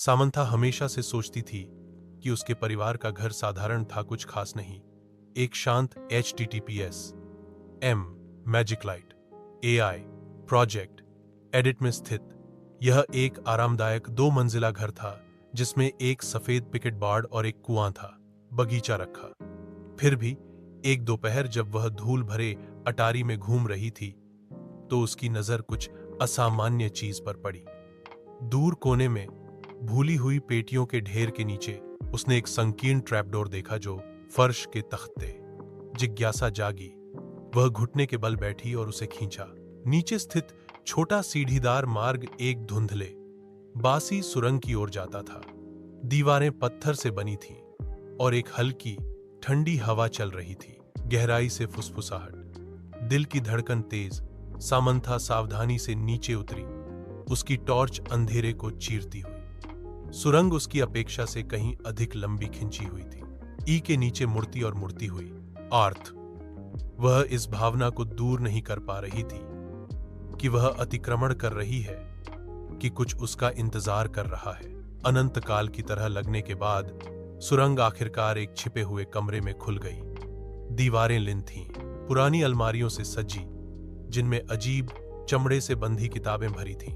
Samantha हमेशा से सोचती थी कि उसके परिवार का घर साधारण था, कुछ खास नहीं। एक शांत HTTPS M magic light AI project edit में स्थित यह एक आरामदायक 2 मंजिला घर था, जिसमें एक सफेद पिकेट बार्ड और एक कुआं था, बगीचा रखा। फिर भी एक दोपहर जब वह धूल भरे अटारी में घूम रही थी, तो उसकी नजर कुछ असामान्य चीज पर पड़ी। दूर कोने में भूली हुई पेटियों के ढेर के नीचे उसने एक संकीर्ण ट्रैपडोर देखा जो फर्श के तख्ते। जिज्ञासा जागी, वह घुटने के बल बैठी और उसे खींचा। नीचे स्थित छोटा सीढ़ीदार मार्ग एक धुंधले बासी सुरंग की ओर जाता था। दीवारें पत्थर से बनी थीं और एक हल्की ठंडी हवा चल रही थी। गहराई से फुसफुसाहट, दिल की धड़कन तेज। सामंथा सावधानी से नीचे उतरी, उसकी टॉर्च अंधेरे को चीरती हुई। सुरंग उसकी अपेक्षा से कहीं अधिक लंबी खिंची हुई थी, ई के नीचे मुड़ती और मुड़ती हुई। आर्थ, वह इस भावना को दूर नहीं कर पा रही थी कि वह अतिक्रमण कर रही है, कि कुछ उसका इंतजार कर रहा है। अनंत काल की तरह लगने के बाद सुरंग आखिरकार एक छिपे हुए कमरे में खुल गई। दीवारें लिन थीं, पुरानी अलमारियों से सजी, जिनमें अजीब चमड़े से बंधी किताबें भरी थीं।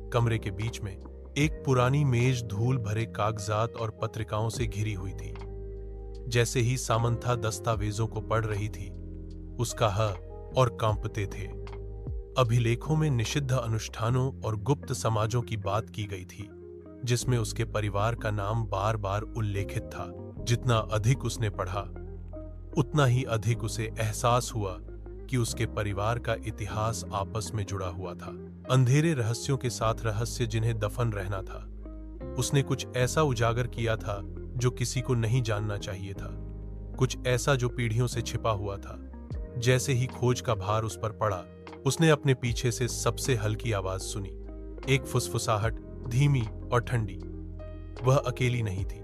कमरे के बीच में एक पुरानी मेज धूल भरे कागजात और पत्रिकाओं से घिरी हुई थी। जैसे ही सामंथा दस्तावेजों को पढ़ रही थी, उसका ह और कांपते थे। अभिलेखों में निषिद्ध अनुष्ठानों और गुप्त समाजों की बात की गई थी, जिसमें उसके परिवार का नाम बार बार उल्लेखित था। जितना अधिक उसने पढ़ा, उतना ही अधिक उसे एहसास हुआ कि उसके परिवार का इतिहास आपस में जुड़ा हुआ था। अंधेरे रहस्यों के साथ रहस्य जिन्हें दफन रहना था। उसने कुछ ऐसा उजागर किया था जो किसी को नहीं जानना चाहिए था, कुछ ऐसा जो पीढ़ियों से छिपा हुआ था। जैसे ही खोज का भार उस पर पड़ा, उसने अपने पीछे से सबसे हल्की आवाज सुनी, एक फुसफुसाहट, धीमी और ठंडी। वह अकेली नहीं थी,